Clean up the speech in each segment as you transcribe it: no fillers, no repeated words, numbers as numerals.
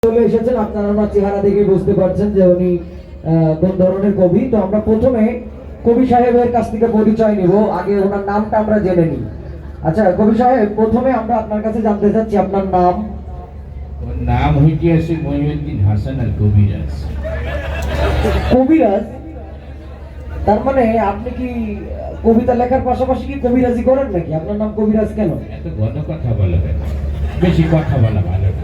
চলে এসেছেন, আপনারা ওনার চেহারা দেখে বুঝতে পারছেন যে উনি কোন ধরনের কবি। তো আমরা প্রথমে কবি সাহেবের কাছ থেকে পরিচয় নিব, আগে ওনার নামটা আমরা জেনে নিই। আচ্ছা কবি সাহেব, প্রথমে আমরা আপনার কাছে জানতে চাচ্ছি আপনার নাম। নাম হইতেছে মহিউদ্দিন হাসান আল কবিরাজ। কবিরাজ? তার মানে আপনি কি কবিতা লেখার পাশাপাশি কি কবিরাজি করেন নাকি? আপনার নাম কবিরাজ কেন? এত ঘন কথা বলো কেন? বেশি কথা বলা ভালো না।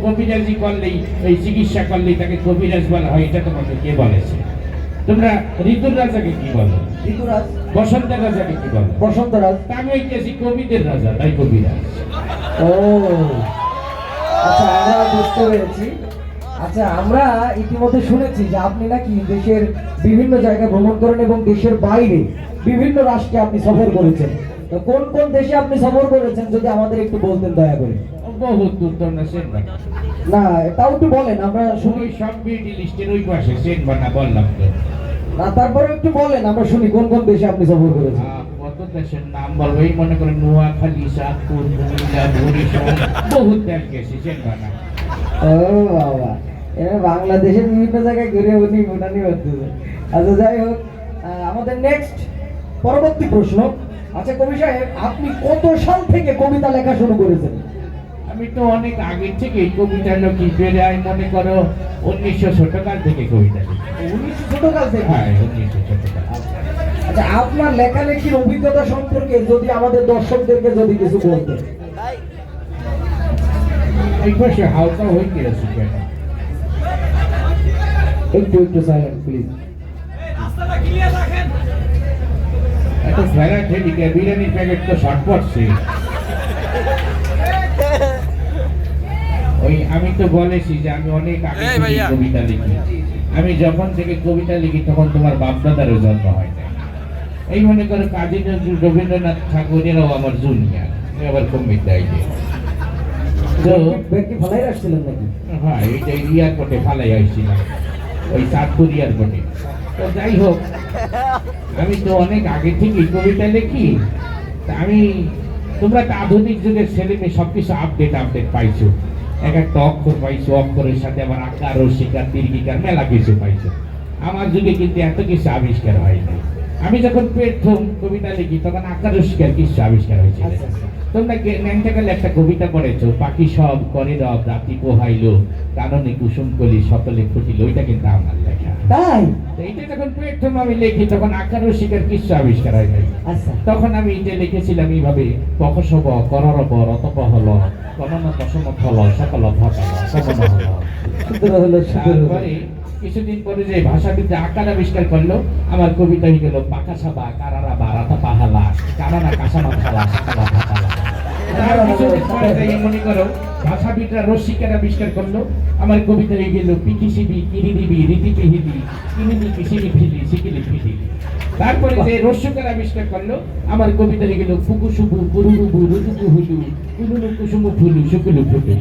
কবিরাজি করলেই, এই চিকিৎসা করলেই তাকে কবিরাজ বলা হয়, এটা তোমাকে কে বলেছে? তোমরা ঋতুর রাজাকে কি বলো? ঋতুরাজ। বসন্তের রাজাকে কি বলো? বসন্তরাজ। আমি হইতেছি কবিদের রাজা, তাই কবিরাজ। ও আচ্ছা, আমরা বুঝতে পেরেছি। আচ্ছা, আমরা ইতিমধ্যে শুনেছি যে আপনি নাকি দেশের বিভিন্ন জায়গায় ভ্রমণ করেন এবং দেশের বাইরে বিভিন্ন রাষ্ট্রে আপনি সফর করেছেন। তো কোন কোন দেশে আপনি সফর করেছেন যদি আমাদের একটু বলতেন দয়া করে। বহুত দূর তোমরা সেন বানা না, তাও একটু বলেন, আমরা শুনি। ওই সব বিডি লিস্টের ওই পাশে সেন বানা বললাম তো। না, তারপরে একটু বলেন, আমরা শুনি কোন কোন দেশে আপনি সফর করেছেন। কত দেশের নাম বলবো, এই মনে করেন নোয়াখালী, চাঁদপুর, কুমিল্লা, বরিশাল, বহুত দেশ গেছি সেন বানা। ও বাবা, এবার বাংলাদেশের বিভিন্ন জায়গায় ঘুরে উনি উঠানি হচ্ছে। আচ্ছা যাই হোক, আমাদের নেক্সট পরবর্তী প্রশ্ন। আচ্ছা কবি সাহেব, আপনি কত সাল থেকে কবিতা লেখা শুরু করেছেন? আমি তো অনেক আগে থেকে কবিতা লিখি, বেড়াই মনে করো 1900 ছোটকাল থেকে কবিতা লিখি। 1900 ছোটকাল থেকে? হ্যাঁ, 1900 ছোটকাল। আচ্ছা, আপনার লেখালেখির অভিজ্ঞতা সম্পর্কে যদি আমাদের দর্শকদেরকে যদি কিছু বলতেন। এই পাশে হালকা হইতে আছে কেন? একটু সাইলেন্ট প্লিজ। এত ফেরা ঠেলিকে বিরিয়ানির প্যাকেট তো শর্ট পড়ছে। ওই আমি তো বলেছি যে আমি অনেক আগে থেকে কবিতা লিখি। আমি যখন থেকে কবিতা লিখি তখন তোমার বাপদাদারও জন্ম হয় না। এই মনে করো কাজী নজরুল, রবীন্দ্রনাথ ঠাকুরেরও আমার জুনিয়র, আবার কবিতায় তো ব্যক্তি ভালাই রাখছিলেন নাকি? হ্যাঁ, এটা এয়ারপোর্টে ফালাই আসছিলাম, ওই চাঁদপুর এয়ারপোর্টে। তো যাই হোক, আমি তো অনেক আগে থেকেই কবিতা লিখি। আমি তোমরা তো আধুনিক যুগের ছেলে মেয়ে সবকিছু আপডেট পাইছো। এক একটা অক্ষর পাইছো, অক্ষরের সাথে আবার আকার, রসিকার, দীর্ঘিকার, মেলা কিছু পাইছো। আমার যুগে কিন্তু এত কিছু আবিষ্কার হয়নি। আমি যখন প্রথম কবিতা লিখি তখন আকার, রসিকার কিছু আবিষ্কার হয়েছিল। তোমরা ন্যাংটাকালে একটা কবিতা পড়েছো, পাখি সব করে রব, রাতি পোহাইলো, কাননে কুসুম কলি, সকলে ফুটিল, ওইটা কিন্তু আমার লেখা। তাই? এইটা যখন প্রথম আমি লিখি তখন আকার, রসিকার কিছু আবিষ্কার হয় নাই। আচ্ছা, তখন আমি এটা লিখেছিলাম এইভাবে, পকসব কররব রতপ হল, কনন কসম ফল, সকল ফকাল সমন হল। সুন্দর হলো, সুন্দর হলো। তারপরে কিছুদিন পরে যে ভাষাবিদ আকার আবিষ্কার করলো, আমার কবিতা হয়ে গেল পাকা সাবা কারারা বারাতা পাহালা, কারানা কাসামা খালা সাকালা ফাকালা। কিছুদিন পরে যাই মনে করো ভাষাবিদরা রসিকার আবিষ্কার করলো, আমার কবিতা হয়ে গেল পিকিসিবি কিরি দিবি রীতি পিহিদি কিনিনি কিসিনি ফিলি সিকিলি ফিলি। তারপরে যে রস্যকার আবিষ্কার করলো, আমার কবিতা হয়ে গেল ফুকুসুবু কুরুরুবু রুতুকু হুলু কুলুলু কুসুমু ফুলু শুকুলু ফুটু।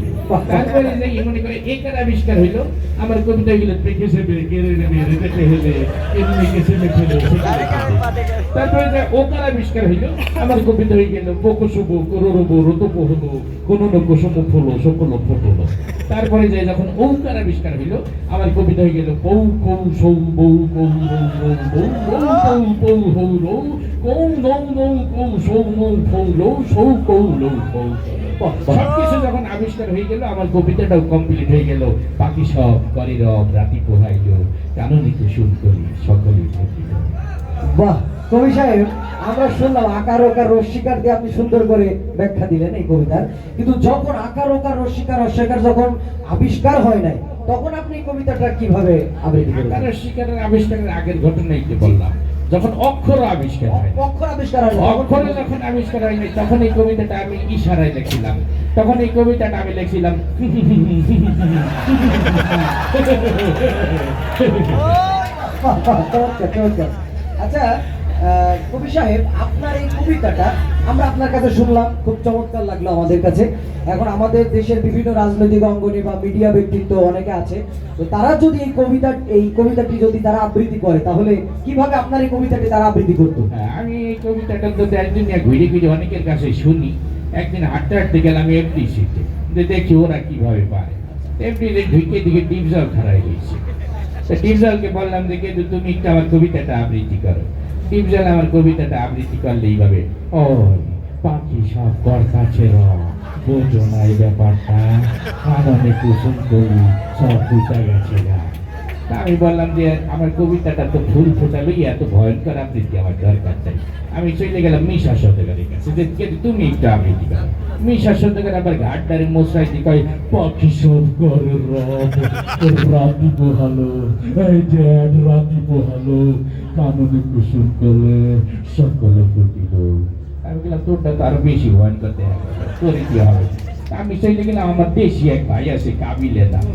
তারপরে যে মনে করে একার আবিষ্কার হইলো, আমার কবিতা হয়ে গেল পেকেসেবে কেরে নেবে রেতে হেলে এমনি কেসেবে ফেলে সিকিলি ফিলি। তারপরে যে ওকার আবিষ্কার হইলো, আমার কবিতা হয়ে গেল পকুসুবু কুরুরুবু রুতুকু হুলু কুলুলু কুসুমু ফুলু শুকুলু ফুটুলু। তারপরে যে যখন ঔকার আবিষ্কার হইলো, আমার কবিতা হয়ে গেল পৌ কৌ সৌ বৌ কৌ রৌ রৌ বৌ বৌ কৌ পৌ হৌ রৌ কৌ নৌ নৌ কৌ সৌ নৌ ফৌ লৌ সৌ কৌ লৌ ফৌ। সবকিছু যখন আবিষ্কার হয়ে গেল, আমার কবিতাটাও কমপ্লিট হয়ে গেল। বাকি সব করে রব, রাতি পোহাইল, কাননে কুসুম কলি, সকলে ফুটিল। বাহ কবি সাহেব, আমরা শুনলাম আকার ওকার রস্যিকার দিয়ে আপনি সুন্দর করে ব্যাখ্যা দিলেন এই কবিতার। কিন্তু যখন আকার ওকার রস্যিকার রস্যিকার যখন আবিষ্কার হয় নাই, তখন আপনি এই কবিতাটা কিভাবে আবৃত্তি করেন? আকার রস্যিকারের আবিষ্কারের আগের ঘটনাই তো বললাম, যখন অক্ষর আবিষ্কার হয়। অক্ষর আবিষ্কার হয়, অক্ষরে যখন আবিষ্কার হয়নি তখন এই কবিতাটা আমি ইশারায় লিখছিলাম। তখন এই কবিতাটা আমি লিখছিলাম আচ্ছা কবি সাহেব, আপনার এই কবিতাটা আমরা আপনার কাছে শুনলাম, খুব চমৎকার লাগলো আমাদের কাছে। এখন আমাদের দেশের বিভিন্ন রাজনৈতিক অঙ্গনে বা মিডিয়া ব্যক্তিত্ব অনেকে আছে, তো তারা যদি এই কবিতাটি যদি তারা আবৃত্তি করে, তাহলে কিভাবে আপনার এই কবিতাটি তারা আবৃত্তি করতো? আমি এই কবিতাটা তো একদিন ঘুরে ঘুরে অনেকের কাছে শুনি। একদিন হাঁটতে হাঁটতে গেলাম এফডিসিতে, দেখি ওরা কিভাবে পারে। এমনি ঢুকে দিকে ডিপজল খারাই হয়েছে। তো ডিপজলকে বললাম যে কিন্তু তুমি একটু আমার কবিতাটা আবৃত্তি করো। ডিপজল আমার কবিতাটা আবৃত্তি করলে এইভাবে, ও পাখি সব কর কাছে বোঝো না এই ব্যাপারটা, কারণে কুসুম করি সব ফুটা গেছে গা। তা আমি বললাম যে আমার কবিতাটা তো ফুল ফোটালো, এত ভয়ঙ্কর আবৃত্তি আমার দরকার চাই। আমি চলে গেলাম মিশা সতেগারের কাছে যে কিন্তু তুমি একটু আবৃত্তি করো। মিশা সতেগার আবার ঘাটদারে মশাই দি কয়, পাখি সব করে রাতি পোহালো, এই যে রাতি পোহালো, কাননে কুসুম করে সকলে ফুটিল। আমি বললাম তোরটা তো আরো বেশি ভয়ঙ্কর দেখা গেল, তোরে কি হবে? আমি চলে গেলাম, আমার দেশি এক ভাই আছে কাবিলে নাম,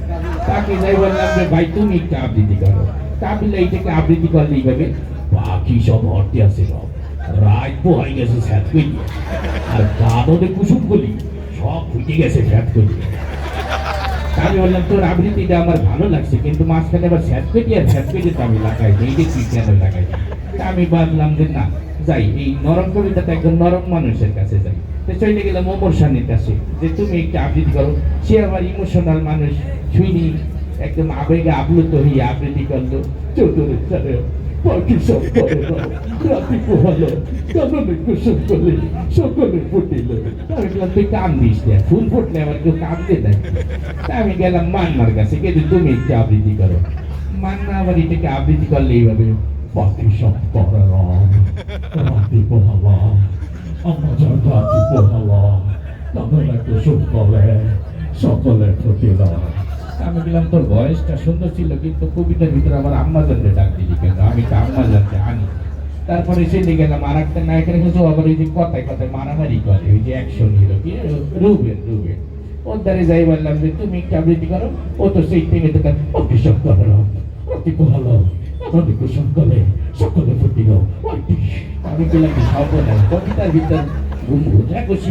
তাকে যাই বললাম যে ভাই তুমি একটু আবৃত্তি করো। কাবিলে এইটাকে আবৃত্তি করলে এইভাবে, পাখি সব হরতে আছে সব রাত পোহাই গেছে স্যাত করি, আর কাননে কুসুম করি সব ফুটে গেছে স্যাত করি। আমি বললাম তোর আবৃত্তিটা আমার ভালো লাগছে, কিন্তু মাঝখানে আবার স্যাত পেটি আর স্যাত পেটি তো আমি লাগাই এই যে তুই কেন লাগাই। আমি ভাবলাম যে না যাই, এই নরম কবিতাটা একজন নরম মানুষের কাছে যাই। তো চলে গেলাম ওমর শানির কাছে যে তুমি একটু আবৃত্তি করো। সে আবার ইমোশনাল মানুষ, শুনি একদম আবেগে আপ্লুত হয়ে আবৃত্তি করলো, চতুরে চারে পাখি সব করে রাতি পোহালো, কাননে কুসুম করলে সকলে ফুটিল। আমি বললাম তুই কান দিস না, ফুল ফুটলে আবার কেউ কাঁদতে দেয়। আমি গেলাম মান্নার কাছে, কিন্তু তুমি একটু আবৃত্তি করো। মান্না আবার এটাকে আবৃত্তি করলে এইভাবে, পাখি সব করে রাতি পোহালাম, আমরা যা রাতি পোহালাম, কাননে কুসুম করে সকলে ফুটিল। আমি বললাম তোর ভয়েসটা সুন্দর ছিল, কিন্তু কবিতার ভিতরে আমার আম্মা জানতে ডাক দিলি কেন? আমি তো আম্মা জানতে আনি। তারপরে চলে গেলাম আর একটা নায়কের কাছে, আবার ওই যে কথায় কথায় মারামারি করে, ওই যে অ্যাকশন হিরো কি রুবেন ওর দ্বারে যাই বললাম যে তুমি একটু আবৃত্তি করো। ও তো সেই থেকে তো অতি সব করো অতি পোহালো, অতি কুসুম করে সকলে ফুটিল। আমি বললাম সব কবিতার ভিতর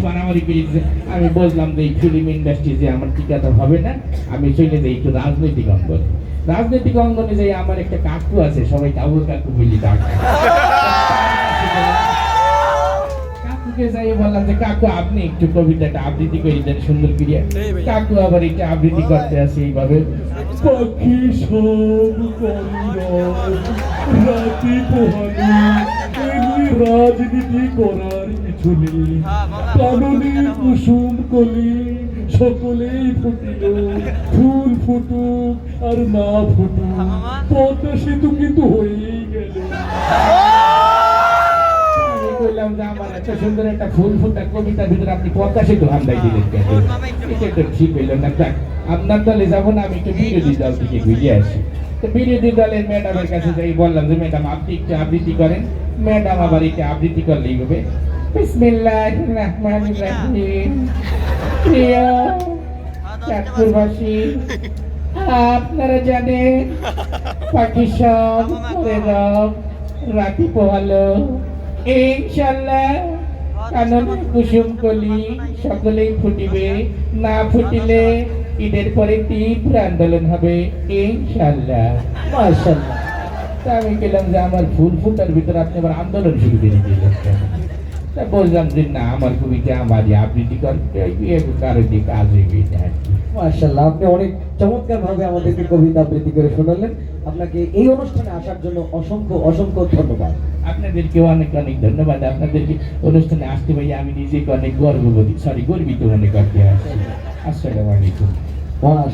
মারামারি করে। আমি বললাম যে এই ফিল্ম ইন্ডাস্ট্রি যে আমার ঠিকাদার হবে না, আমি চলে যাই একটু রাজনৈতিক অঙ্গনে। রাজনৈতিক অঙ্গনে যাই, আমার একটা কাকু আছে, সবাই কাকু কাকু বলি ডাকে। কাকুকে যাই বললাম যে কাকু আপনি একটু কবিতাটা আবৃত্তি করে দেন সুন্দর করে। কাকু আবার এটা আবৃত্তি করতে আসে এইভাবে, পাখি সব রাতি পোহালো, এমনি রাজনীতি করার কিছু নেই, কাননে কুসুম কলি সকলেই ফুটিল, ফুল ফুটুক আর না ফুটুক পদ্মা সেতু কিন্তু হয়েই গেল। আমি বললাম যে আমার এত সুন্দর একটা ফুল ফুটা কবিতার ভিতরে আপনি পদ্মা সেতু হান্দাই দিলেন কেন? এটা তো ঠিক হইল না। দেখ আপনার দলে যাবো না, আমি একটু বিরোধী দল থেকে ঘুরিয়ে আসি। তো বিরোধী দলের ম্যাডামের কাছে যাই বললাম যে ম্যাডাম আপনি একটু আবৃত্তি করেন। ম্যাডাম আবার এটা আবৃত্তি করলেই হবে, বিসমিল্লাহির রহমানির রহিম। প্রিয় চাঁদপুরবাসী, আপনারা জানেন পাখি সব করে রাতি পোহালো, ইনশাআল্লাহ কাননে কুসুম কলি সকলেই ফুটিবে, না ফুটিলে ঈদের পরে তীব্র আন্দোলন হবে ইনশাআল্লাহ। মাশাআল্লাহ। তা আমি গেলাম যে আমার ফুল ফুটার ভিতরে আপনি আবার আন্দোলন শুরু করে দিলেন কেন? তা বললাম যে না আমার কবিতা আমারই আবৃত্তি করতে কারো দিয়ে কাজ হইবে আর কি। মাশাআল্লাহ, আপনি অনেক চমৎকার ভাবে আমাদেরকে কবিতা আবৃত্তি করে শোনালেন। আপনাকে এই অনুষ্ঠানে আসার জন্য অসংখ্য অসংখ্য ধন্যবাদ। আপনাদেরকেও অনেক অনেক ধন্যবাদ। আপনাদেরকে অনুষ্ঠানে আসতে পারি আমি নিজেকে অনেক গর্বিত মনে করতে আসছি। আসসালামু আলাইকুম।